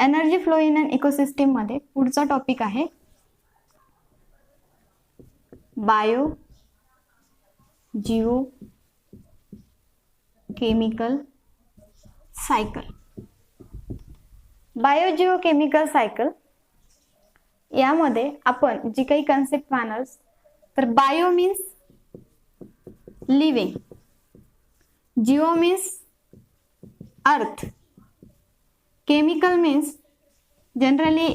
Energy flow in an ecosystem मध्ये पुढचा topic आहे bio Jio chemical cycle. Bio Jio chemical cycle यामध्ये आपण जी काही कन्सेप्ट पाहणार तर bio means living, Jio means earth, chemical means generally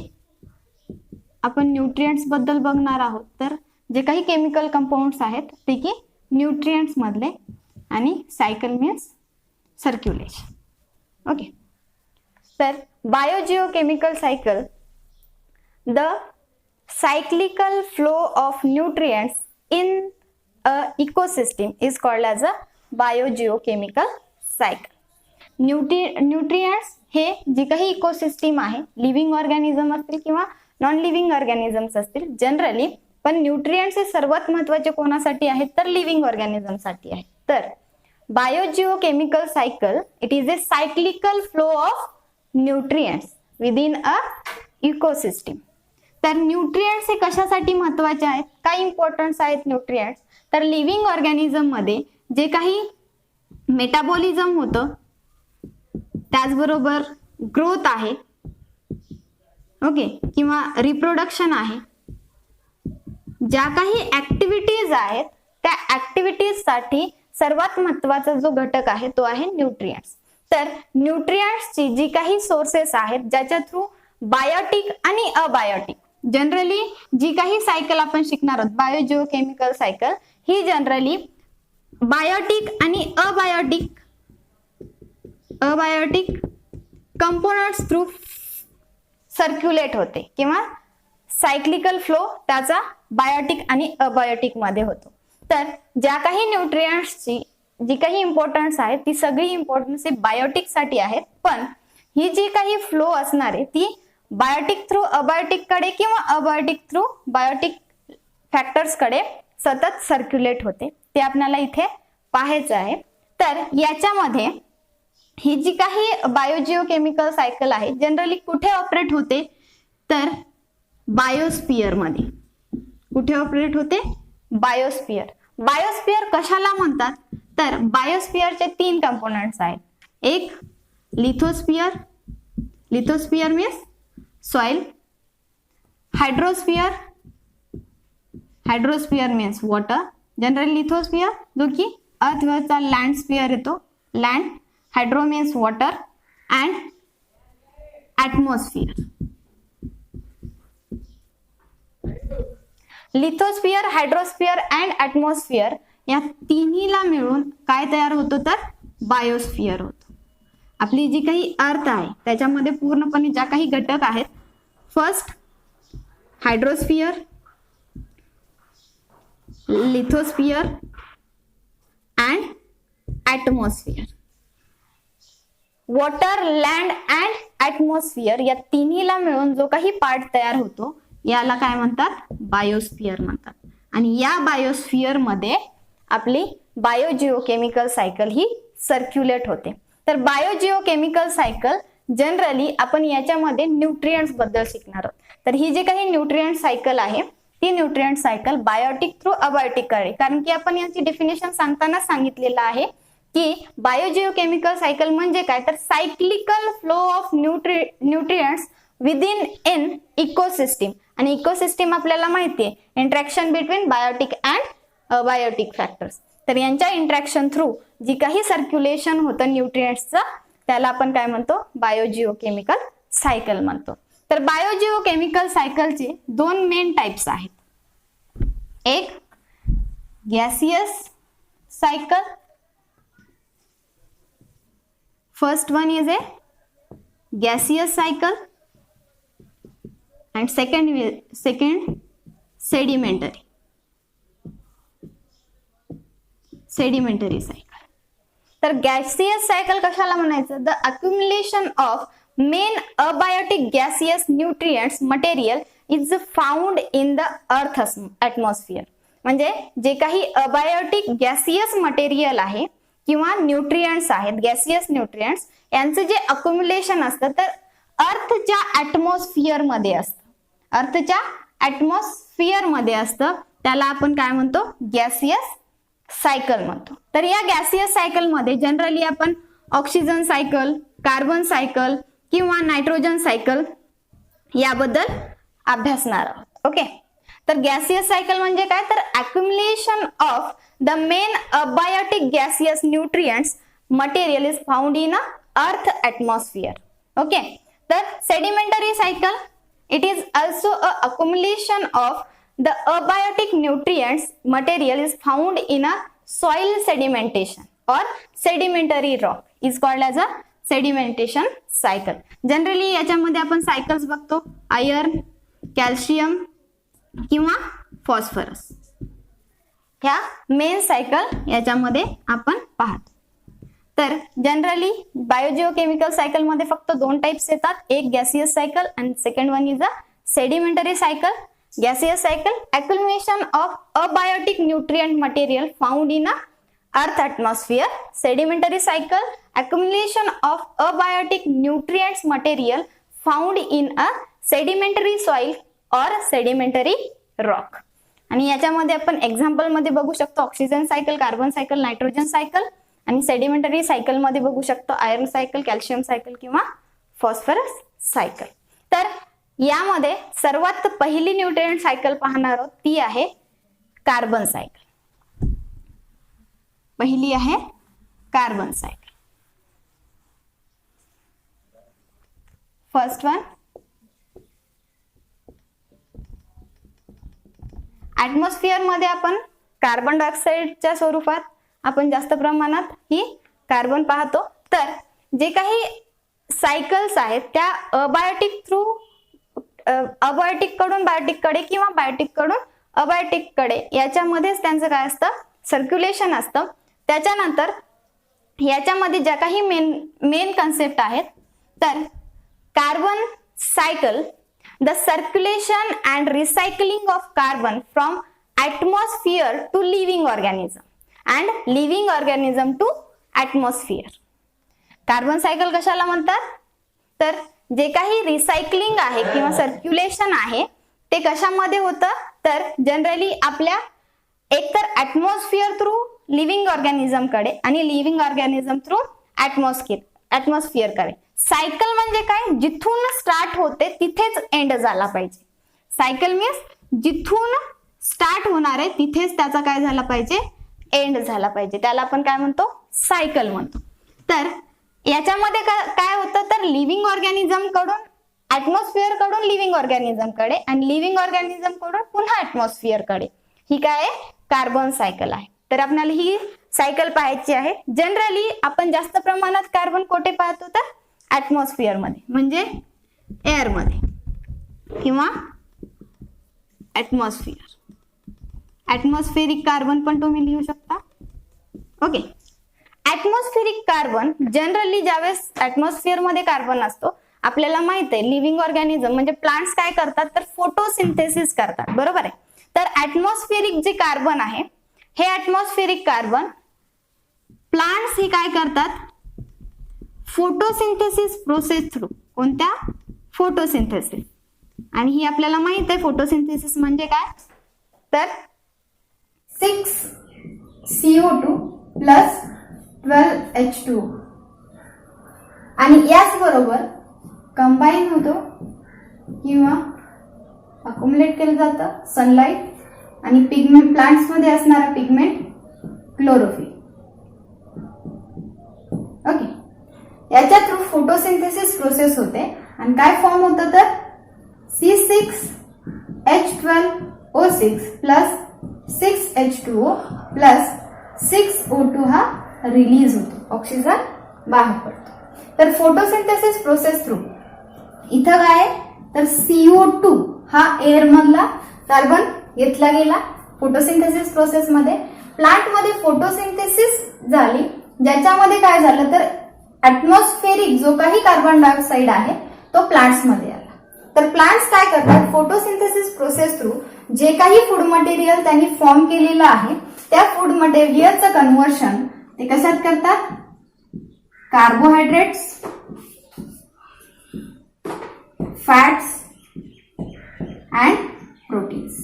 आपण न्यूट्रिएंट्स बद्दल बघणार आहोत. तर जे काही केमिकल कंपाऊंड्स आहेत ते की न्यूट्रिएंट्स मधले, आणि सायकल मीन्स सर्क्युलेशन. ओके, तर biogeochemical cycle the cyclical flow of nutrients in a ecosystem is called as a biogeochemical cycle. Nutrients हे जे काही इकोसिस्टीम आहे, लिव्हिंग ऑर्गॅनिझम असतील किंवा नॉन लिव्हिंग ऑर्गॅनिझम्स असतील जनरली, पण न्यूट्रिएंट्स हे सर्वात महत्त्वाचे कोणासाठी आहेत तर लिव्हिंग ऑर्गॅनिझम साठी आहेत. तर biogeochemical cycle it is a cyclical flow of nutrients within a ecosystem. तर न्यूट्रिएंट्स हे कशासाठी महत्त्वाचे आहेत, काय इम्पॉर्टन्स आहेत न्यूट्रिएंट्स, तर लिव्हिंग ऑर्गॅनिझम मध्ये जे काही मेटाबॉलिझम होतं, त्याचबरोबर ग्रोथ आहे, ओके, किंवा रिप्रोडक्शन आहे, ज्या काही ऍक्टिव्हिटीज आहेत त्या ऍक्टिव्हिटीज साठी सर्वात महत्त्वाचा जो घटक आहे तो आहे न्यूट्रिएंट्स. तर न्यूट्रिएंट्सची जी काही सोर्सेस आहेत ज्याच्या थ्रू बायोटिक आणि अबायोटिक, जनरली जी काही सायकल आपण शिकणार आहोत बायोजिओकेमिकल सायकल ही जनरली बायोटिक आणि अबायोटिक कंपोनंट्स थ्रू सर्क्युलेट होते, किंवा सायक्लिकल फ्लो त्याचा बायोटिक आणि अबायोटिक मध्ये होतो. तर ज्या काही न्यूट्रिएंट्सची जी काही इम्पॉर्टन्स आहे ती सगळी इम्पॉर्टन्स बायोटिक साठी आहेत, पण ही जी काही फ्लो असणार आहे ती बायोटिक थ्रू अबायोटिक कडे किंवा अबायोटिक थ्रू बायोटिक फॅक्टर्स कडे सतत सर्क्युलेट होते. ते आपल्याला इथे पाहायचं आहे. तर याच्यामध्ये ही जी काही बायोजिओकेमिकल सायकल आहे जनरली कुठे ऑपरेट होते तर बायोस्फियर मध्ये. कुठे ऑपरेट होते, बायोस्फियर. बायोस्फियर कशाला म्हणतात तर बायोस्फियरचे 3 कंपोनेंट्स आहेत. एक lithosphere, lithosphere means soil, hydrosphere, hydrosphere means water, generally lithosphere जो की अर्थ वरचा लँड स्फियर येतो, land, hydro means water, and atmosphere. Lithosphere, hydrosphere and atmosphere या तिन्हीला मिळून काय तयार होतो तर बायोस्फियर होतो. आपली जी काही अर्थ आहे त्याच्यामध्ये पूर्णपणे ज्या काही घटक आहेत, first hydrosphere, lithosphere and atmosphere. Water, land and atmosphere या तिन्हीला मिळून जो काही पार्ट तयार होतो याला काय म्हणतात, बायोस्फियर म्हणतात. आणि या बायोस्फियर मध्ये आपली बायोजिओकेमिकल सायकल ही सर्क्युलेट होते. तर बायोजिओकेमिकल सायकल जनरली आपण याच्यामध्ये न्यूट्रिएंट्स बद्दल शिकणार आहोत. तर ही जी काही न्यूट्रिएंट सायकल आहे ती nutrient cycle biotic through abiotic कडे, कारण की आपण याची डेफिनेशन सांगताना सांगितलेलं आहे की बायोजिओकेमिकल सायकल म्हणजे काय तर cyclical flow of nutrients within in ecosystem. आणि इकोसिस्टीम आपल्याला माहिती आहे interaction between biotic and abiotic factors. तर यांच्या इंटरॅक्शन थ्रू जी काही सर्क्युलेशन होतं न्यूट्रिएंट्सचं त्याला आपण काय म्हणतो, बायोजिओकेमिकल सायकल म्हणतो. तर बायोजिओकेमिकल सायकलचे 2 मेन टाइप्स आहेत. एक gaseous cycle, first one is a gaseous cycle and second sedimentary cycle. तर गॅसियस सायकल कशाला म्हणायचं, the accumulation of main abiotic gaseous nutrients material is found in the earth atmosphere. म्हणजे जे काही अबायोटिक गॅसियस मटेरियल आहे किंवा nutrients आहेत, gaseous nutrients यांचे जे अक्युमुलेशन असतं तर अर्थच्या ऍटमॉस्फिअर मध्ये असतं, अर्थच्या ऍटमॉस्फिअर मध्ये असतं, त्याला आपण काय म्हणतो, गॅसियस सायकल म्हणतो. तर या गॅसियस सायकल मध्ये जनरली आपण ऑक्सिजन सायकल, कार्बन सायकल किंवा नायट्रोजन सायकल याबद्दल अभ्यासणार आहोत. ओके, तर गॅसियस सायकल म्हणजे काय, तर accumulation of the main abiotic gaseous nutrients material is found in अर्थ एटमॉस्फियर. ओके, तर sedimentary cycle, it is also a accumulation of the abiotic nutrients material is found in a soil sedimentation or sedimentary rock is called as a sedimentation cycle. Generally याच्यामध्ये आपण cycles बघतो, iron, calcium किंवा phosphorus, ह्या main cycle याच्यामध्ये आपण पाहतो. तर generally बायोजिओकेमिकल cycle मध्ये फक्त दोन टाइप्स येतात, एक गॅसियस सायकल आणि second one is a sedimentary cycle. Gaseous cycle, accumulation of abiotic nutrient material found in a earth atmosphere. Sedimentary cycle, accumulation of abiotic nutrients material found in a sedimentary soil or sedimentary rock. आणि याच्यामध्ये आपण example मध्ये बघू शकतो oxygen cycle, carbon cycle, nitrogen cycle, आणि sedimentary cycle मध्ये बघू शकतो आयर्न सायकल, कॅल्शियम सायकल किंवा फॉस्फरस सायकल. तर यामध्ये सर्वात पहिली न्यूट्रिएंट सायकल पाहणार आहोत, ती आहे कार्बन सायकल. पहिली आहे carbon cycle. First one, atmosphere मध्ये आपण कार्बन डायऑक्साईडच्या स्वरूपात आपण जास्त प्रमाणात ही कार्बन पाहतो. तर जे काही सायकल्स आहेत त्या अबायोटिक थ्रू अबायोटिक कडून बायोटिक कडे किंवा बायोटिक कडून अबायोटिक कडे याच्यामध्येच त्यांचं काय असतं, सर्क्युलेशन असतं. त्याच्यानंतर याच्यामध्ये ज्या काही मेन कन्सेप्ट आहेत, तर carbon cycle, the circulation and recycling of carbon from atmosphere to living organism and living organism to atmosphere. Carbon cycle कशाला म्हणतात, तर जे काही रिसायकलिंग आहे किंवा सर्क्युलेशन आहे ते कशामध्ये होतं, तर जनरली आपल्या एकतर ऍटमॉस्फिअर थ्रू लिव्हिंग ऑर्गॅनिझम कडे आणि लिव्हिंग ऑर्गॅनिझम थ्रू ऍटमॉस्फिअर कडे. सायकल म्हणजे काय, जिथून स्टार्ट होते तिथेच एंड झाला पाहिजे. सायकल मीन्स जिथून स्टार्ट होणार आहे तिथेच त्याचा काय झाला पाहिजे, एंड झाला पाहिजे, त्याला आपण काय म्हणतो, सायकल म्हणतो. तर याच्यामध्ये काय होतं, तर लिव्हिंग ऑर्गॅनिझम कडून ऍटमॉस्फिअर कडून लिव्हिंग ऑर्गॅनिझम कडे आणि लिव्हिंग ऑर्गॅनिझम कडून पुन्हा ऍटमॉस्फिअर कडे, ही काय आहे, कार्बन सायकल आहे. तर आपल्याला ही सायकल पाहायची आहे. जनरली आपण जास्त प्रमाणात कार्बन कोठे पाहतो, तर ऍटमॉस्फिअर मध्ये, म्हणजे एअर मध्ये किंवा ऍटमॉस्फिअर. ऍटमॉस्फेरिक कार्बन पण तुम्ही लिहू शकता. ओके, ऍटमॉस्फेरिक कार्बन जनरली ज्यावेळेस ऍटमॉस्फिअर मध्ये कार्बन असतो, आपल्याला माहित आहे लिव्हिंग ऑर्गॅनिझम म्हणजे प्लांट्स काय करतात, तर फोटोसिंथेसिस करतात, बरोबर आहे. तर ऍटमॉस्फेरिक जे कार्बन आहे, हे ऍटमॉस्फेरिक कार्बन प्लांट्स हे काय करतात, फोटोसिंथेसिस प्रोसेस थ्रू, कोणत्या, फोटोसिंथेसिस. आणि ही आपल्याला माहित आहे फोटोसिंथेसिस म्हणजे काय, तर 6CO2 प्लस 12H2 आणि याच बरोबर कंबाईन होतो किंवा अक्युमुलेट केलं जातं सनलाइट आणि पिगमेंट, प्लांट्स मध्ये असणारा पिगमेंट क्लोरोफिल. ओके, याच्या थ्रू फोटोसिंथेसिस प्रोसेस होते आणि काय फॉर्म होतं, तर C6H12O6 plus 6H2O plus 6O2 हा रिलीज होतो, ऑक्सिजन बाहेर पडतो. तर फोटोसिंथेसिस प्रोसेस थ्रू इथं काय, तर CO2 हा एअर मधला कार्बन घेतला गेला फोटोसिंथेसिस प्रोसेस मध्ये. प्लांट मध्ये फोटोसिंथेसिस झाली, ज्याच्यामध्ये काय झालं, तर ऍटमॉस्फेरिक जो काही कार्बन डायऑक्साईड आहे तो प्लांट्स मध्ये आला. तर प्लांट्स काय करतात, फोटोसिंथेसिस प्रोसेस थ्रू जे काही फूड मटेरियल त्यांनी फॉर्म केलेलं आहे त्या फूड मटेरियलचं कन्व्हर्शन ते कशात करतात, कार्बोहायड्रेट्स फॅट्स अँड प्रोटीन्स.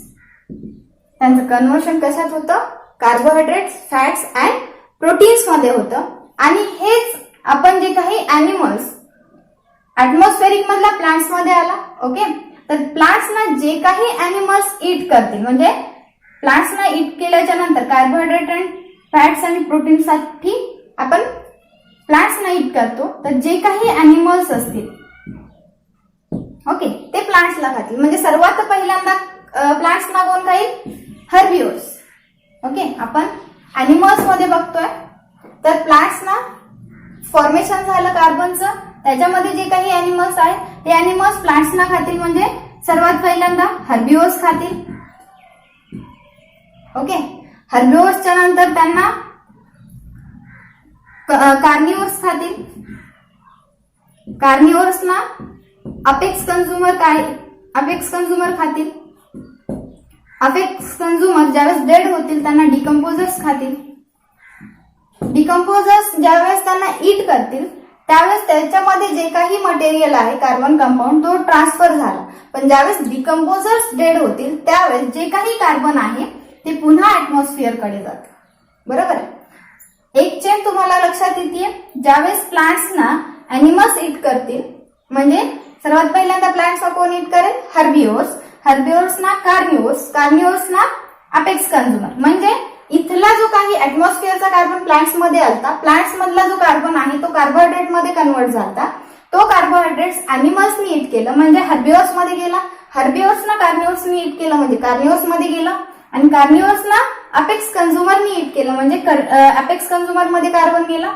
त्यांचं कन्व्हर्शन कशात होतं? कार्बोहायड्रेट्स, फॅट्स अँड प्रोटीन्स मध्ये होतं. आणि हेच आपण जे काही अॅनिमल्स ऍटमॉस्फेरिक मधला प्लांट्स मध्ये आला. ओके, तर प्लांट्सना जे काही अॅनिमल्स ईट करतील, म्हणजे प्लांट्सना ईट केल्याच्या नंतर कार्बोहायड्रेट अँड फॅट्स आणि प्रोटीन साठी आपण प्लांट्सना ईट करतो, तर जे काही अॅनिमल्स असतील ओके ते प्लांट्सला खातील. म्हणजे सर्वात पहिल्यांदा प्लांट्सना कोण खाईल? हर्बिओर्स. ओके, आपण अॅनिमल्स मध्ये बघतोय तर प्लांट्सना फॉर्मेशन झालं कार्बनचं, त्याच्यामध्ये जे काही अॅनिमल्स आहेत ते अॅनिमल्स प्लांट्सना खातील. म्हणजे सर्वात पहिल्यांदा हर्बिओर्स खातील. ओके, हर्बिओर्सच्या नंतर त्यांना कार्निओर्स खातील. कार्निओर्सना अपेक्स कंझ्युमर खातील. अपेक्स कंझ्युमर ज्यावेळेस डेड होतील त्यांना डिकम्पोजर्स खातील. डिकम्पोजर्स ज्यावेळेस त्यांना ईट करतील त्यावेळेस त्याच्यामध्ये जे काही मटेरियल आहे कार्बन कंपाऊंड तो ट्रान्सफर झाला. पण ज्यावेळेस डिकम्पोजर्स डेड होतील त्यावेळेस जे काही कार्बन आहे ते पुन्हा ऍटमॉस्फिअर कडे जातं. बरोबर आहे. एक चेन तुम्हाला लक्षात येते. ज्यावेळेस प्लांट्सना अॅनिमल्स ईट करतील, म्हणजे सर्वात पहिल्यांदा प्लांट्सना कोण ईट करेल? हर्बिओर्स. हर्बिओर्सना कार्निओर्सना अपेक्स कंझ्युमर. म्हणजे इथला जो काही ऍटमॉस्फिअरचा कार्बन प्लांट्स मध्ये आलता, प्लांट्स मधला जो कार्बन आहे तो कार्बोहायड्रेट मध्ये कन्वर्ट झाला. तो कार्बोहायड्रेट्स अॅनिमल्सनी ईट केलं म्हणजे हर्बिओर्स मध्ये गेला. हर्बिओर्सना कार्निओर्सनी ईट केलं म्हणजे कार्निओर्स मध्ये गेला. आणि कार्निओर्सना अपेक्स कंझ्युमरनी ईट केलं म्हणजे अपेक्स कंझ्युमर मध्ये कार्बन गेला.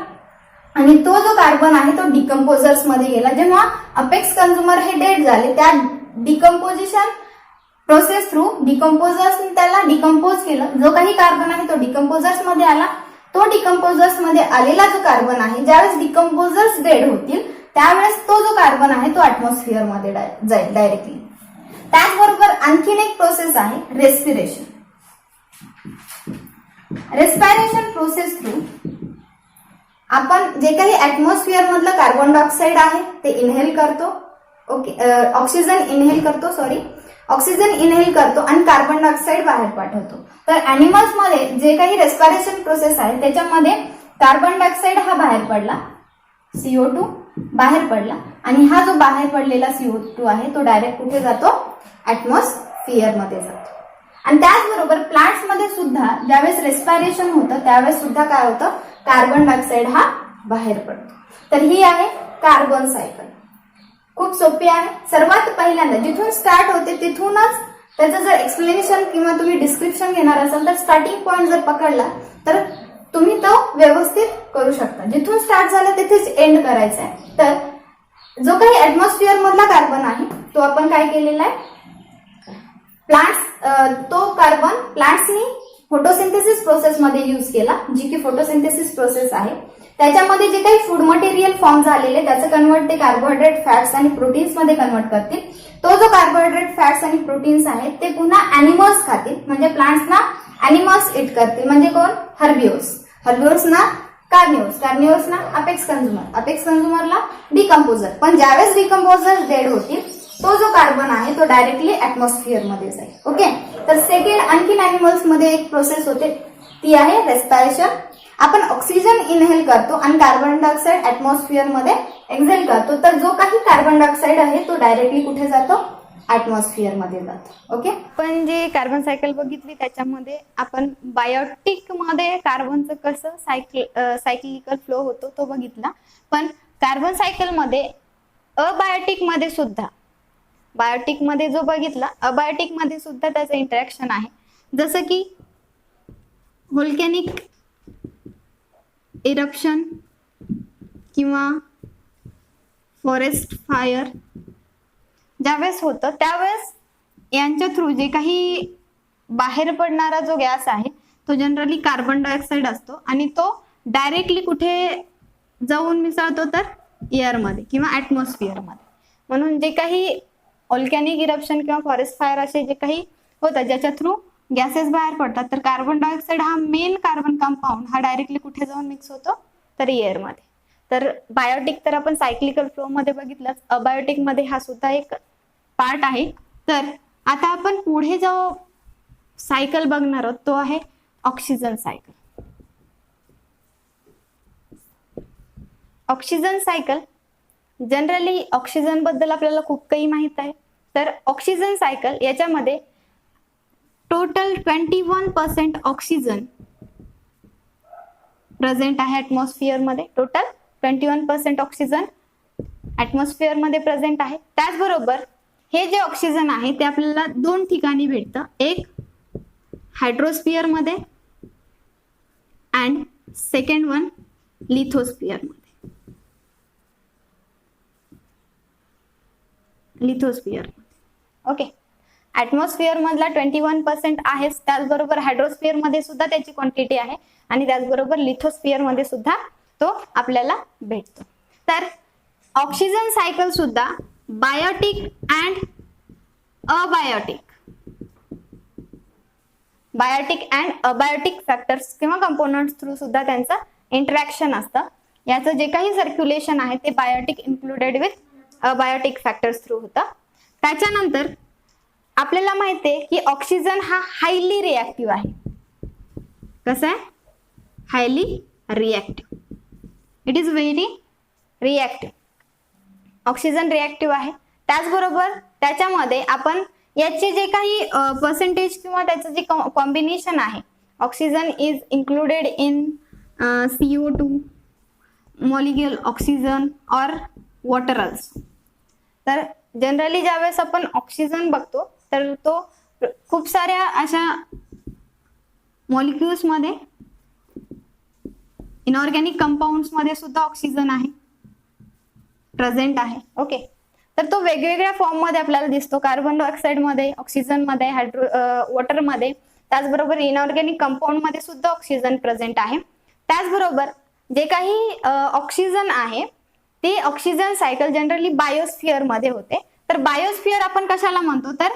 आणि तो जो कार्बन आहे तो डिकम्पोजर्स मध्ये गेला. जेव्हा अपेक्स कंझ्युमर हे डेड झाले त्या डिकम्पोजिशन प्रोसेस थ्रू डिकम्पोजर्स त्याला डिकम्पोज केलं. जो काही कार्बन आहे तो डिकम्पोजर्स मध्ये आला. तो डिकम्पोजर्स मध्ये आलेला जो कार्बन आहे ज्यावेळेस डिकम्पोजर्स डेड होतील त्यावेळेस तो जो कार्बन आहे तो ऍटमॉस्फिअर मध्ये जाईल डायरेक्टली. त्याचबरोबर आणखीन एक प्रोसेस आहे रेस्पिरेशन. रेस्पिरेशन प्रोसेस थ्रू आपण जे काही ऍटमॉस्फिअर मधलं कार्बन डायऑक्साईड आहे ते इनहेल करतो. ओके, ऑक्सिजन इनहेल करतो आणि कार्बन डायऑक्साईड बाहेर पाठवतो. तर अॅनिमल्स मध्ये जे काही रेस्पिरेशन प्रोसेस आहे त्याच्यामध्ये कार्बन डायऑक्साईड हा बाहेर पडला, CO2 बाहेर पडला आणि हा जो बाहेर पडलेला CO2 आहे तो डायरेक्ट कुठे जातो? ऍटमॉस्फिअर मध्ये जातो. आणि त्याचबरोबर प्लांट्स मध्ये सुद्धा ज्यावेळेस रेस्पिरेशन होतं त्यावेळेस सुद्धा काय होतं? कार्बन डायऑक्साईड हा बाहेर पडतो. तर ही आहे कार्बन सायकल. खूप सोपी आहे. सर्वात पहिल्यांदा जिथून स्टार्ट होते तिथूनच त्याचं जर एक्सप्लेनेशन किंवा तुम्ही डिस्क्रिप्शन घेणार असाल तर स्टार्टिंग पॉइंट जर पकडला तर तुम्ही तो व्यवस्थित करू शकता. जिथून स्टार्ट झालं तिथेच एंड करायचं आहे. तर जो काही ऍटमॉस्फिअर मधला कार्बन आहे तो आपण काय केलेला आहे? तो कार्बन प्लांट्सनी फोटोसिंथेसिस प्रोसेस मध्ये यूज केला, जी की फोटोसिंथेसिस प्रोसेस आहे. त्याच्यामध्ये जे काही फूड मटेरियल फॉर्म झालेले त्याचं कन्वर्ट ते कार्बोहायड्रेट, फॅट्स आणि प्रोटीन्स मध्ये कन्वर्ट करतील. तो जो कार्बोहायड्रेट, फॅट्स आणि प्रोटीन्स आहेत ते पुन्हा अॅनिमल्स खातील. म्हणजे प्लांट्सना अॅनिमल्स इट करतील. म्हणजे कोण? हर्बिओर्सना कार्निओर्सना अपेक्स कंझ्युमरला डिकम्पोजर. पण ज्यावेळेस डिकम्पोजर डेड होतील तो जो कार्बन आहे तो डायरेक्टली ऍटमॉस्फिअर मध्ये जाईल. ओके, तर सेकंड आणखीन अॅनिमल्स मध्ये एक प्रोसेस होते ती आहे रेस्पिरेशन. आपण ऑक्सिजन इनहेल करतो आणि कार्बन डायऑक्साईड ऍटमॉस्फिअर मध्ये एक्झेल करतो. तर जो काही कार्बन डायऑक्साईड आहे तो डायरेक्टली कुठे जातो? ऍटमॉस्फिअर मध्ये जातो. ओके, पण जी कार्बन सायकल बघितली त्याच्यामध्ये आपण बायोटिक मध्ये कार्बनचं कसं सायक्लिकल फ्लो होतो तो बघितला. पण कार्बन सायकल मध्ये अबायोटिक मध्ये सुद्धा बायोटिक मध्ये जो बघितला अबायोटिक मध्ये सुद्धा त्याचं इंटरॅक्शन आहे. जसं की व्होल्कॅनिक इरप्शन किंवा फॉरेस्ट फायर ज्यावेळेस होतं त्यावेळेस यांच्या थ्रू जे काही बाहेर पडणारा जो गॅस आहे तो जनरली कार्बन डायऑक्साईड असतो आणि तो डायरेक्टली कुठे जाऊन मिसळतो? तर एअरमध्ये किंवा ऍटमॉस्फिअर मध्ये. म्हणून जे काही व्होल्कॅनिक इरप्शन किंवा फॉरेस्ट फायर असे जे काही होतात ज्याच्या थ्रू गॅसेस बाहेर पडतात तर कार्बन डायऑक्साईड हा मेन कार्बन कंपाऊंड हा डायरेक्टली कुठे जाऊन मिक्स होतो? तर एअरमध्ये. तर बायोटिक तर आपण सायक्लिकल फ्लो मध्ये बघितलंच. अबायोटिक मध्ये हा सुद्धा एक पार्ट आहे. तर आता आपण पुढे जो सायकल बघणार आहोत तो आहे oxygen cycle. Oxygen cycle generally oxygen बद्दल आपल्याला खूप काही माहित आहे. तर ऑक्सिजन सायकल याच्यामध्ये टोटल 21% ऑक्सिजन प्रेझेंट आहे ऍटमॉस्फिअर मध्ये. टोटल 21% ऑक्सिजन ऍटमॉस्फिअर मध्ये प्रेझेंट आहे. त्याचबरोबर हे जे ऑक्सिजन आहे ते आपल्याला दोन ठिकाणी भेटतं. एक हायड्रोस्फिअर मध्ये अँड सेकंड वन लिथोस्फिअर मध्ये. लिथोस्फिअर ओके. ऍटमॉस्फिअर मधला 21% आहे, त्याचबरोबर हायड्रोस्फिअर मध्ये सुद्धा त्याची क्वांटिटी आहे आणि त्याचबरोबर लिथोस्फिअर मध्ये सुद्धा तो आपल्याला भेटतो. तर ऑक्सिजन सायकल सुद्धा बायोटिक अँड अबायोटिक फॅक्टर्स किंवा कंपोनंट्स थ्रू सुद्धा त्यांचं इंटरॅक्शन असतं. याचं जे काही सर्क्युलेशन आहे ते biotic included with abiotic factors through होतं. त्याच्यानंतर आपल्याला माहिती आहे की ऑक्सिजन हा हायली रिॲक्टिव्ह आहे. कसं आहे? Highly reactive. It is very reactive. Oxygen reactive आहे. त्याचबरोबर त्याच्यामध्ये आपण याचे जे काही पर्सेंटेज किंवा त्याचं जे कॉम्बिनेशन आहे, oxygen is included in CO2 molecule oxygen और वॉटर ऑल्सो. तर जनरली ज्यावेळेस आपण ऑक्सिजन बघतो तर तो खूप साऱ्या अशा मॉलिक्युल्स मध्ये, इनऑर्गॅनिक कंपाऊंड्स मध्ये सुद्धा ऑक्सिजन आहे, प्रेझेंट आहे. ओके. तर तो वेगवेगळ्या फॉर्म मध्ये आपल्याला दिसतो. कार्बन डायऑक्साइड मध्ये, ऑक्सिजन मध्ये, वॉटर मध्ये, त्याचबरोबर इनऑर्गॅनिक कंपाऊंड मध्ये सुद्धा ऑक्सिजन प्रेझेंट आहे. त्याचबरोबर जे काही ऑक्सिजन आहे ते ऑक्सिजन सायकल जनरली बायोस्फिअर मध्ये होते. तर बायोस्फिअर आपण कशाला म्हणतो? तर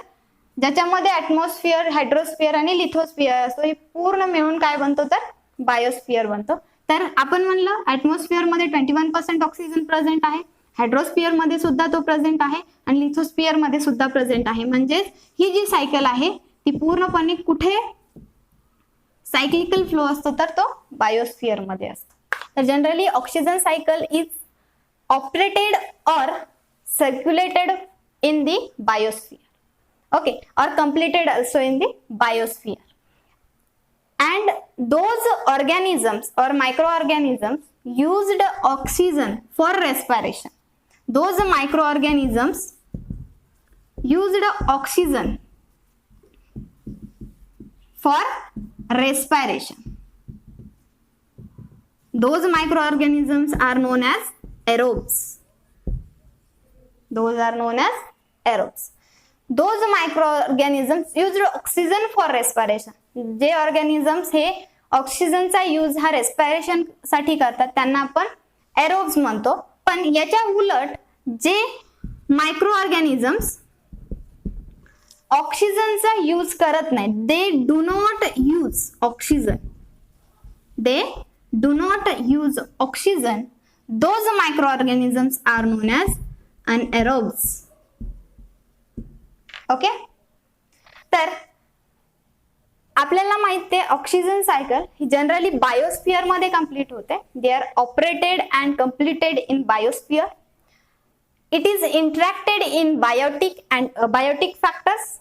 ज्याच्यामध्ये ऍटमॉस्फिअर, हायड्रोस्फिअर आणि लिथोस्फिअर असतो, हे पूर्ण मिळून काय बनतो? तर बायोस्फिअर बनतो. तर आपण म्हणलं ऍटमॉस्फिअर मध्ये 21% ऑक्सिजन प्रेझेंट आहे, हायड्रोस्फिअर मध्ये सुद्धा तो प्रेझेंट आहे आणि लिथोस्फिअर मध्ये सुद्धा प्रेझेंट आहे. म्हणजेच ही जी सायकल आहे ती पूर्णपणे कुठे सायक्लिकल फ्लो असतो? तर तो बायोस्फिअर मध्ये असतो. तर generally oxygen cycle is operated और circulated in the biosphere, okay, or completed also in the biosphere. And those organisms or microorganisms used oxygen for respiration. Those microorganisms used oxygen for respiration. Those microorganisms are known as aerobes. Those are known as aerobes. Those microorganisms used oxygen for respiration. जे organisms हे ऑक्सिजनचा use हा respiration साठी करतात त्यांना आपण aerobes म्हणतो. पण याच्या उलट जे मायक्रो ऑर्गॅनिझम्स ऑक्सिजनचा यूज करत नाही, they do not use oxygen, they do not use oxygen, those micro organisms are known as anaerobes. Okay. तर आपल्याला माहिती आहे ऑक्सिजन सायकल ही जनरली बायोस्फिअर मध्ये कंप्लीट होते. They are operated and completed in biosphere. It is interacted in biotic and abiotic factors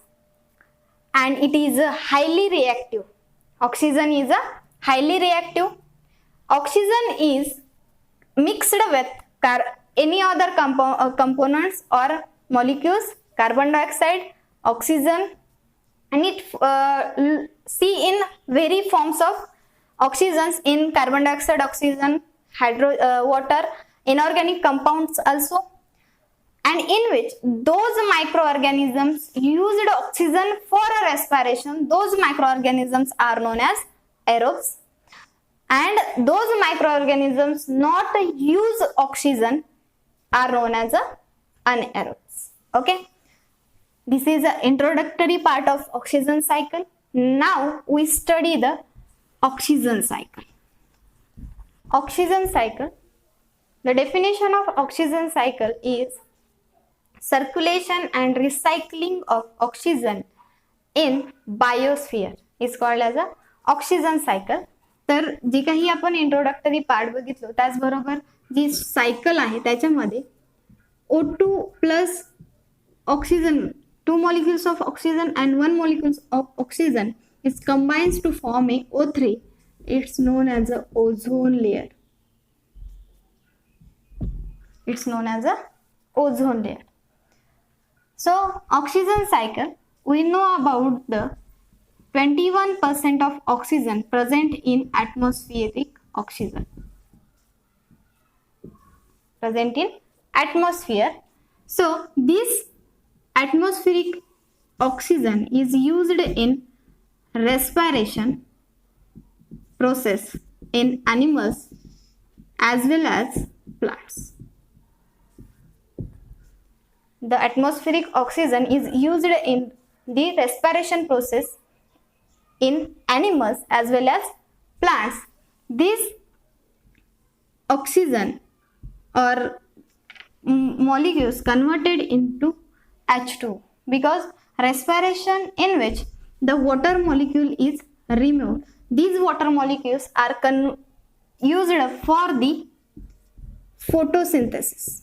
and it is highly reactive. Oxygen is a highly reactive. Oxygen is mixed with any other components or molecules, carbon dioxide, oxygen, and it see in very forms of oxygens in carbon dioxide, oxygen, water, inorganic compounds also, and in which those microorganisms used oxygen for respiration, those microorganisms are known as aerobes, and those microorganisms not use oxygen are known as anaerobes. Okay, this is the introductory part of oxygen cycle. Now we study the oxygen cycle. Oxygen cycle, the definition of oxygen cycle is circulation and recycling of oxygen in biosphere is called as a oxygen cycle. तर जे काही आपण introductory part बघितलो त्याचबरोबर जी cycle आहे त्याच्यामध्ये O2 plus oxygen, 2 molecules of oxygen and 1 molecule of oxygen is combines to form a O3. It's known as a ozone layer. It's known as a ozone layer. So oxygen cycle, we know about the 21% of oxygen present in atmospheric oxygen. Present in atmosphere. So this atmospheric oxygen is used in respiration process in animals as well as plants. The atmospheric oxygen is used in the respiration process in animals as well as plants. This oxygen or molecules converted into H2 because respiration in which the water molecule is removed. These water molecules are used for the photosynthesis.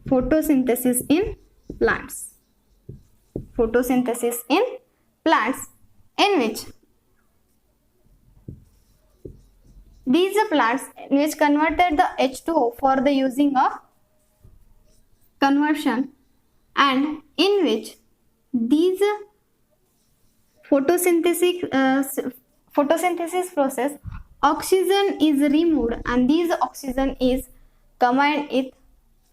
Photosynthesis in plants. Photosynthesis in plants in which these plants in which converted the H2O for the using of conversion, and in which these photosynthesis process oxygen is removed and this oxygen is combined in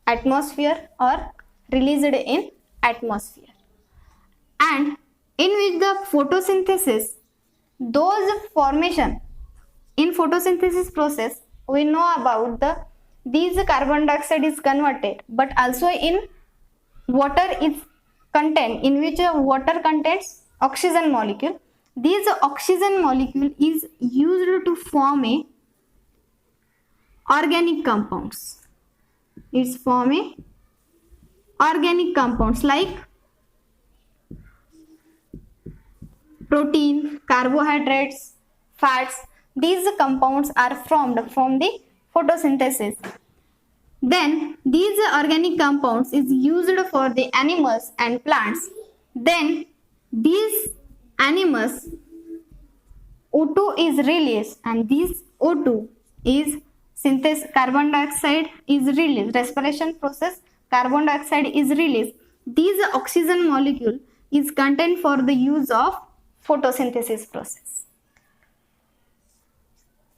atmosphere or released in atmosphere, and in which the photosynthesis, those formation in photosynthesis process we know about these carbon dioxide is converted, but also in water is content, in which water contains oxygen molecule. This oxygen molecule is used to form a organic compounds. It's form a organic compounds like protein, carbohydrates, fats. These compounds are formed from the photosynthesis. Then these organic compounds is used for the animals and plants. Then these animals O2 is released and this O2 is synthesis, carbon dioxide is released, respiration process carbon dioxide is released. This oxygen molecule is contained for the use of photosynthesis process.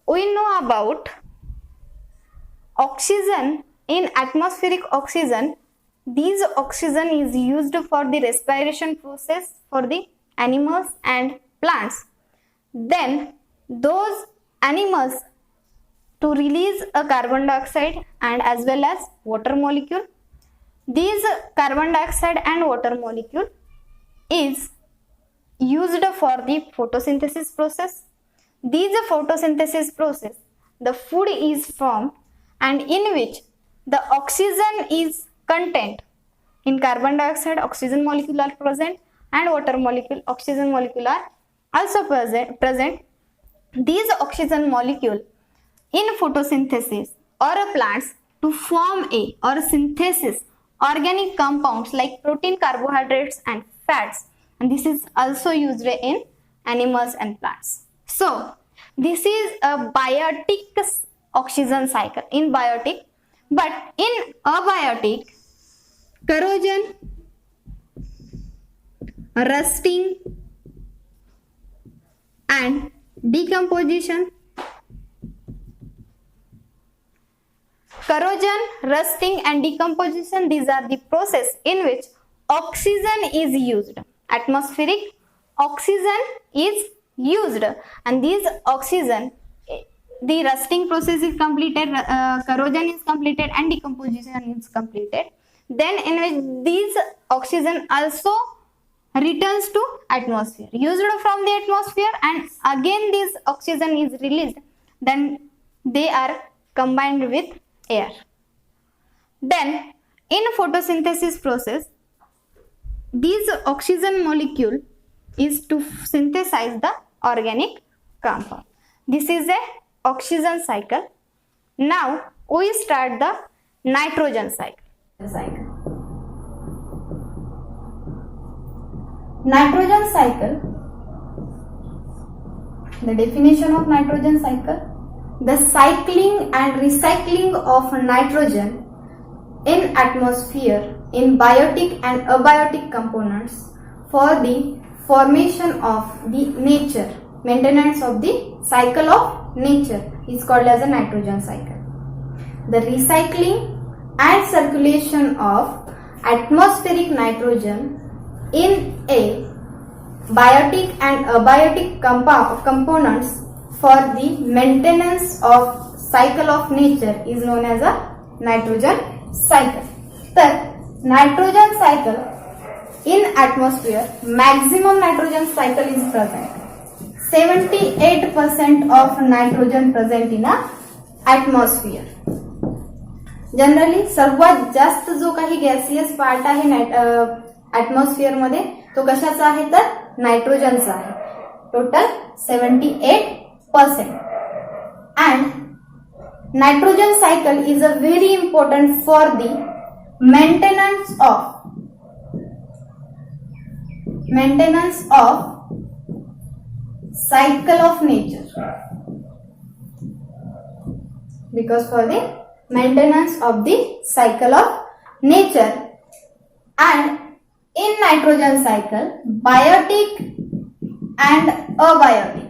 We know about oxygen in atmospheric oxygen. This oxygen is used for the respiration process for the animals and plants. Then those animals to release a carbon dioxide and as well as water molecule. These carbon dioxide and water molecule is used for the photosynthesis process. These photosynthesis process, the food is formed and in which the oxygen is content. In carbon dioxide, oxygen molecule are present and water molecule, oxygen molecule are also present. These oxygen molecule in photosynthesis or plants to form a or synthesis organic compounds like protein, carbohydrates and fats, and this is also used in animals and plants. So this is a biotic oxygen cycle in biotic, but in abiotic, corrosion, rusting and decomposition. Corrosion, rusting and decomposition, these are the process in which oxygen is used. Atmospheric oxygen is used and this oxygen, the rusting process is completed, corrosion is completed and decomposition is completed. Then in which these oxygen also returns to atmosphere, used from the atmosphere, and again this oxygen is released, then they are combined with air. Then in photosynthesis process, this oxygen molecule is to synthesize the organic compound. This is a oxygen cycle. Now we start the nitrogen cycle. Nitrogen cycle, the definition of nitrogen cycle: the cycling and recycling of nitrogen in atmosphere in biotic and abiotic components for the formation of the nature, maintenance of the cycle of nature is called as a nitrogen cycle. The recycling and circulation of atmospheric nitrogen in a biotic and abiotic components for the maintenance of cycle of nature is known as a nitrogen cycle. तर nitrogen cycle in atmosphere, maximum nitrogen cycle is present. 78% of nitrogen present in a atmosphere. Generally सर्वात जास्त जो काही gaseous part आहे atmosphere मध्ये तो कशाचा आहे तर नायट्रोजनचा आहे. Total 78%. And nitrogen cycle is a very important for the maintenance of cycle of nature, because for the maintenance of the cycle of nature. And in nitrogen cycle, biotic and abiotic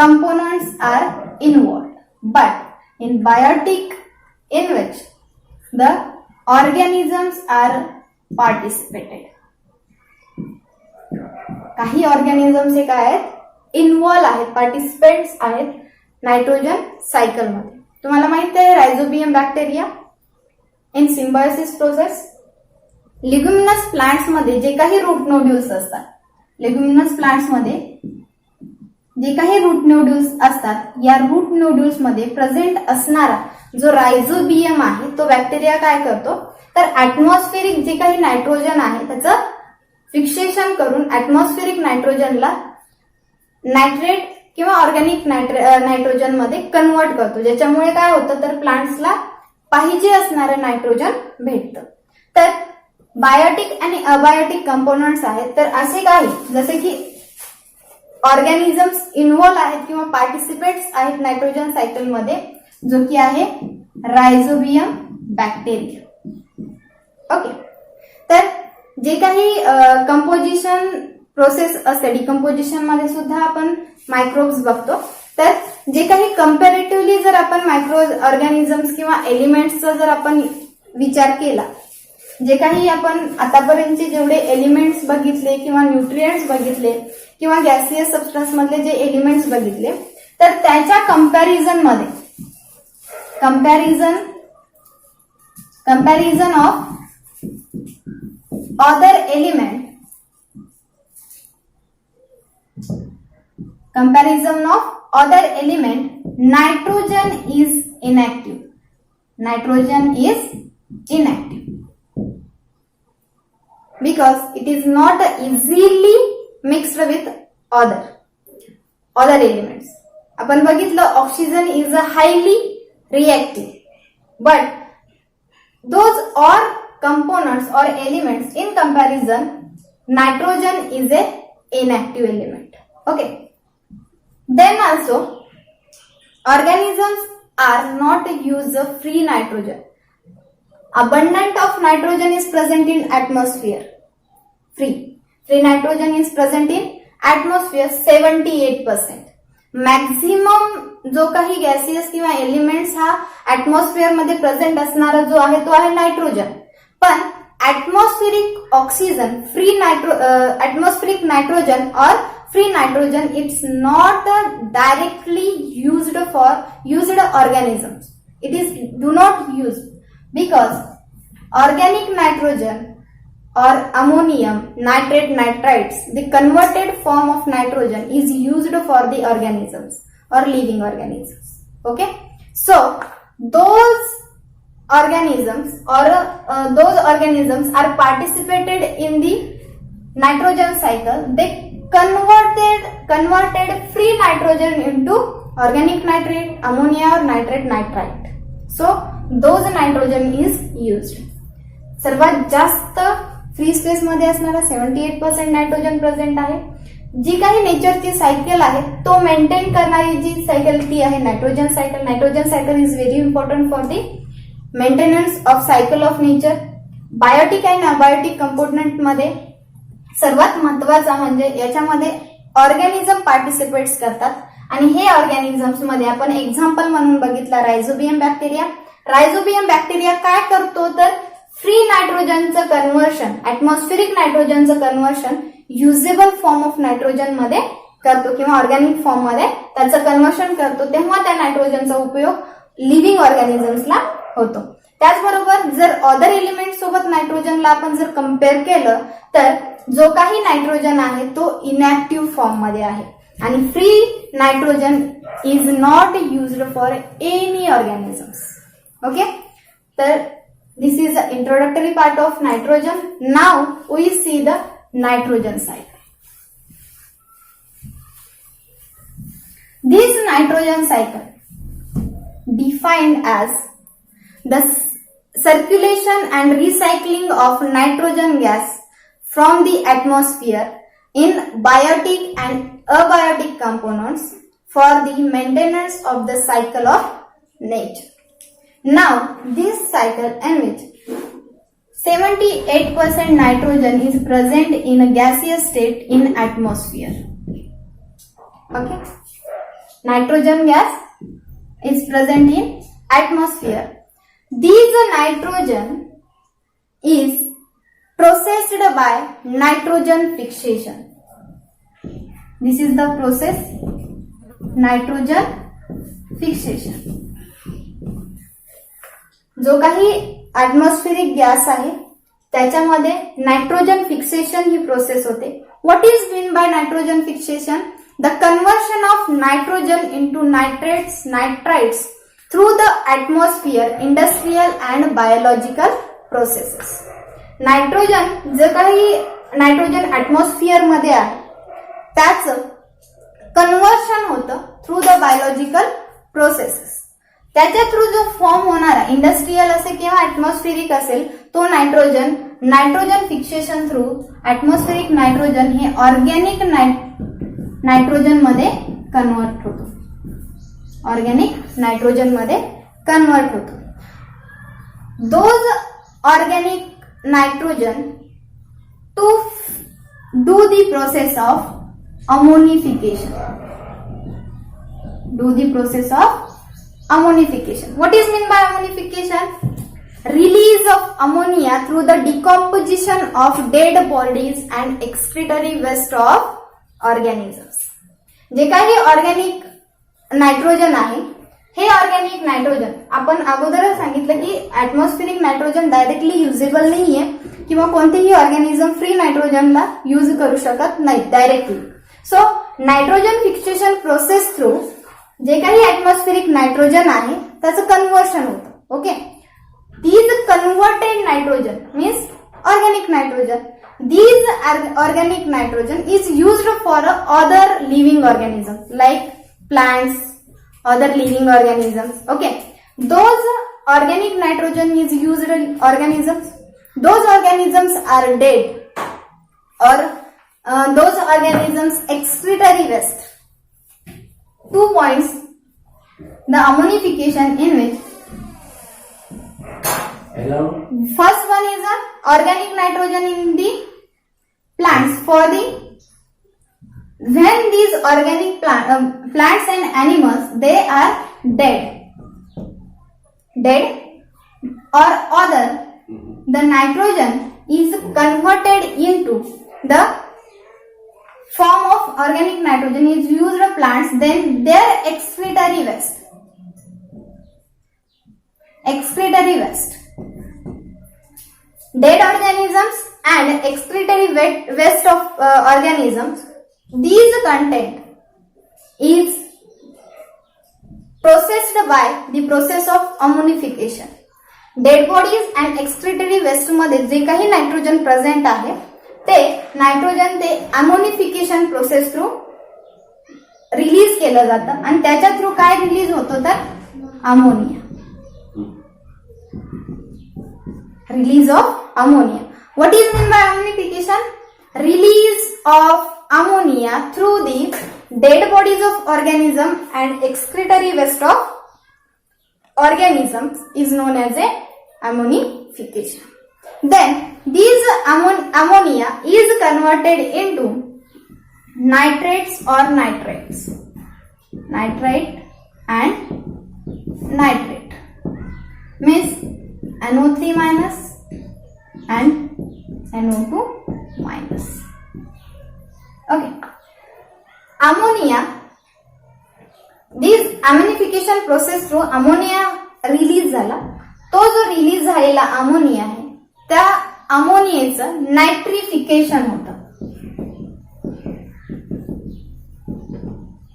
components are involved, but in biotic, in which the organisms are participated. काही organisms हे काय आहेत, involve आहेत, participants आहेत nitrogen cycle मध्ये. तुम्हाला माहित आहे rhizobium bacteria in symbiosis process. Leguminous plants मध्ये जे काही रूट नोड्यूल्स असतात, लिग्युमिनस प्लांट्स मध्ये जे काही रूट नोड्यूल्स असतात, या रूट नोड्यूल्स मध्ये प्रेझेंट असणारा जो रायझोबियम आहे तो बॅक्टेरिया काय करतो तर ऍटमॉस्फेरिक जे काही नायट्रोजन आहे त्याचं फिक्सेशन करून ऍटमॉस्फेरिक नायट्रोजनला नायट्रेट किंवा ऑर्गॅनिक नायट्रोजन मध्ये कन्वर्ट करतो, ज्याच्यामुळे काय होतं तर प्लांट्सला पाहिजे असणारं नायट्रोजन भेटतं. तर बायोटिक आणि अबायोटिक कंपोनंट्स आहेत. तर असे काही जसे की ऑर्गॅनिझम्स इन्व्हॉल्व आहेत किंवा पार्टिसिपेट्स आहेत नायट्रोजन सायकल मध्ये, जो की आहे रायझोबियम बॅक्टेरिया. ओके. तर जे काही कंपोजिशन प्रोसेस असते, डिकम्पोजिशन मध्ये सुद्धा आपण मायक्रोब्स बघतो. तर जे काही कंपॅरेटिव्हली जर आपण मायक्रो ऑर्गॅनिझम्स किंवा एलिमेंट्सचा जर आपण विचार केला, जे काही आपण आतापर्यंतचे जेवढे एलिमेंट्स बघितले किंवा न्यूट्रिएंट्स बघितले किंवा गॅसियस सबस्टन्स मधले जे एलिमेंट्स बघितले, तर त्याच्या कंपॅरिझन मध्ये comparison of other element, nitrogen is inactive. Because it is not easily mixed with other elements. आपण बघितलं oxygen is a highly reactive, but those are components or elements. In comparison, nitrogen is a inactive element. Okay. Then also, organisms are not use of free nitrogen. Abundant of nitrogen is present in atmosphere. Free nitrogen is present in atmosphere 78%. Maximum जो काही gaseous किंवा elements हा atmosphere मध्ये present असणारा जो आहे तो आहे नायट्रोजन. पण ऍटमॉस्फेरिक ऑक्सिजन ऍटमॉस्फेरिक नायट्रोजन और free nitrogen it's not directly used for used organisms. It is do not use because organic nitrogen or ammonium nitrate nitrites, the converted form of nitrogen is used for the organisms or living organisms. Okay, so those organisms or those organisms are participated in the nitrogen cycle, they converted free nitrogen into organic nitrate, ammonia or nitrite. So those nitrogen is used. सर्वात जास्त free space मध्ये असणारा 78% nitrogen present आहे. जी काही नेचरची cycle आहे तो maintain करणारी जी cycle ती आहे nitrogen cycle. Nitrogen cycle is very important for the maintenance of cycle of nature. Biotic and abiotic component मध्ये सर्वात महत्वाचा म्हणजे याच्यामध्ये ऑर्गॅनिझम पार्टिसिपेट्स करतात आणि हे ऑर्गॅनिझम्स मध्ये आपण एक्झाम्पल म्हणून बघितला रायझोबियम बॅक्टेरिया. रायझोबियम बॅक्टेरिया काय करतो तर फ्री नायट्रोजनचं कन्व्हर्शन, ऍटमॉस्फेरिक नायट्रोजनचं conversion usable form of nitrogen मध्ये करतो किंवा ऑर्गॅनिक फॉर्म मध्ये त्याचं कन्व्हर्शन करतो. तेव्हा त्या नायट्रोजनचा उपयोग लिव्हिंग ऑर्गॅनिझम्सला होतो. त्याचबरोबर जर अदर एलिमेंट सोबत नायट्रोजनला आपण जर कम्पेअर केलं तर जो काही नायट्रोजन आहे तो इनॅक्टिव्ह फॉर्म मध्ये आहे आणि free nitrogen is not used for any organisms. Okay, तर this is the introductory part of nitrogen. Now we see the nitrogen cycle. This nitrogen cycle defined as the circulation and recycling of nitrogen gas from the atmosphere in biotic and abiotic components for the maintenance of the cycle of nature. Now, this cycle in which 78% nitrogen is present in a gaseous state in atmosphere. Okay, nitrogen gas is present in atmosphere. This nitrogen is processed by nitrogen fixation. This is the process, nitrogen fixation. जो काही atmospheric gas आहे त्याच्यामध्ये nitrogen fixation ही process होते. What is mean by nitrogen fixation? The conversion of nitrogen into nitrates, nitrites through the atmosphere, industrial and biological processes. Nitrogen जे काही nitrogen atmosphere मध्ये आहे त्याचं कन्व्हर्शन होतं थ्रू द बायोलॉजिकल प्रोसेसेस. त्याच्या through जो फॉर्म होणारा इंडस्ट्रियल असेल किंवा ऍटमॉस्फेरिक असेल तो nitrogen fixation through atmospheric nitrogen हे ऑर्गॅनिक नायट्रोजन मध्ये कन्वर्ट होतो. ऑर्गॅनिक नायट्रोजन मध्ये कन्वर्ट होतो. Those organic nitrogen to do the process of ammonification. Do the process of ammonification. What is mean by ammonification? Release of ammonia through the decomposition of dead bodies and excretory waste of organisms. जे काही organic nitrogen आहे हे organic nitrogen आपण अगोदरच सांगितलं की atmospheric nitrogen directly usable नाहीये किंवा कोणतेही ऑर्गॅनिझम फ्री नायट्रोजनला यूज करू शकत नाहीत directly. So nitrogen fixation process through जे काही ऍटमॉस्फेरिक नायट्रोजन आहे त्याचं कन्व्हर्शन होतं. Okay, these converted nitrogen means organic nitrogen. These organic nitrogen is used for other living organisms like plants, other living organisms. Okay, those organic nitrogen is used in organisms. Those organisms are dead or those organisms excretory waste. 2 points. The ammonification in which first one is a organic nitrogen in the plants for the when these organic plants and animals they are dead or other, the nitrogen is converted into the form of organic nitrogen is used in plants, then their excretory waste. Dead organisms and excretory waste of organisms, these content is processed by the process of ammonification. Dead bodies and excretory waste मध्ये जे काही nitrogen present आहे ते nitrogen ते ammonification process through release केलं जातं आणि त्याच्या थ्रू काय रिलीज होतं तर ammonia. Release of ammonia. What is mean bye ammonification? Release of ammonia through the dead bodies of organism and excretory waste of organisms is known as a ammonification. Then these ammonia is converted into nitrates or nitrates. Nitrate and nitrate means NO3 minus and NO2 minus. Okay. Ammonia, this ammonification process through ammonia release झाला. तो जो release झालेला ammonia आहे त्या अमोनियाचं नायट्रिफिकेशन होतं.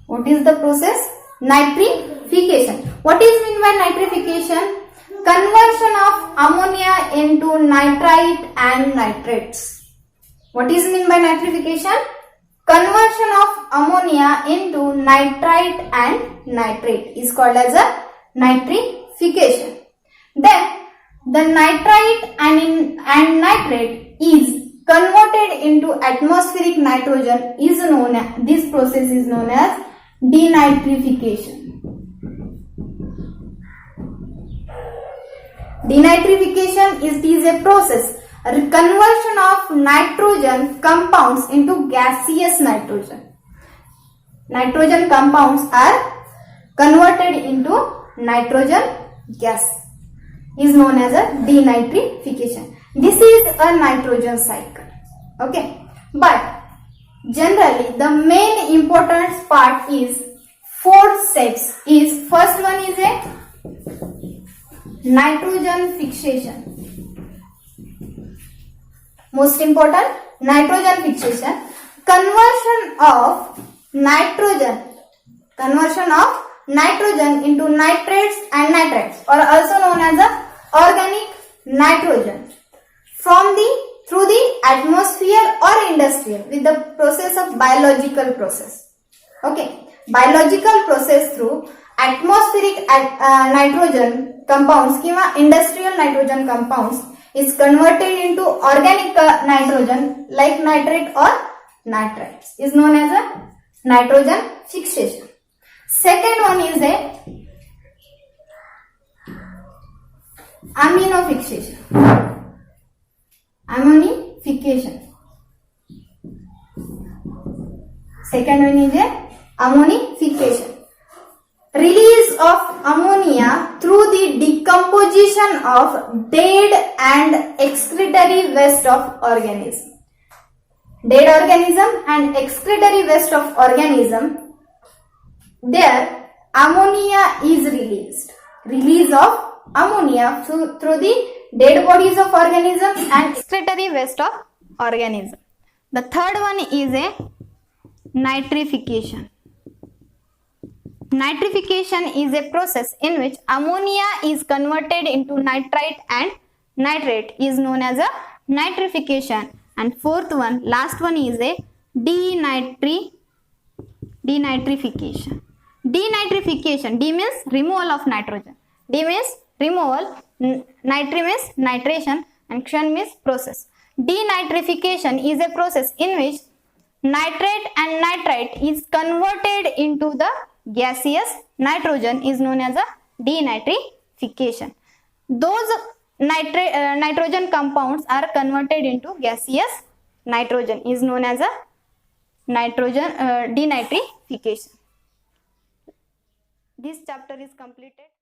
What is the process? Nitrification. What is mean by nitrification? Conversion of ammonia into nitrite and nitrates. What is mean by nitrification? Conversion of ammonia into nitrite and nitrate is called as a nitrification. Then the nitrite and nitrate is converted into atmospheric nitrogen is known as, this process is known as denitrification. Denitrification is a process conversion of nitrogen compounds into gaseous nitrogen. Nitrogen compounds are converted into nitrogen gas is known as a denitrification. This is a nitrogen cycle. Okay, but generally the main important part is 4 steps. Is first one is a nitrogen fixation. Most important, nitrogen fixation. Conversion of nitrogen into nitrates and nitrites, or also known as a organic nitrogen, through the atmosphere or industrial with the process of biological process. Okay, biological process through atmospheric nitrogen compounds किंवा industrial nitrogen compounds is converted into organic nitrogen like nitrate or nitrites is known as a nitrogen fixation. Second one is a aminofixation. Ammonification. Second one is a ammonification. Release of ammonia through the decomposition of dead and excretory waste of organism. Dead organism and excretory waste of organism, there ammonia is released. Release of ammonia through the dead bodies of organism and excretory waste of organism. The third one is a nitrification. Nitrification is a process in which ammonia is converted into nitrite and nitrate is known as a nitrification. And fourth one, last one is a denitrification. Denitrification, D means removal of nitrogen. D means removal, nitri means nitration, and ction means process. Denitrification is a process in which nitrate and nitrite is converted into the gaseous nitrogen is known as a denitrification. Those nitrogen compounds are converted into gaseous nitrogen is known as a nitrogen denitrification. This chapter is completed.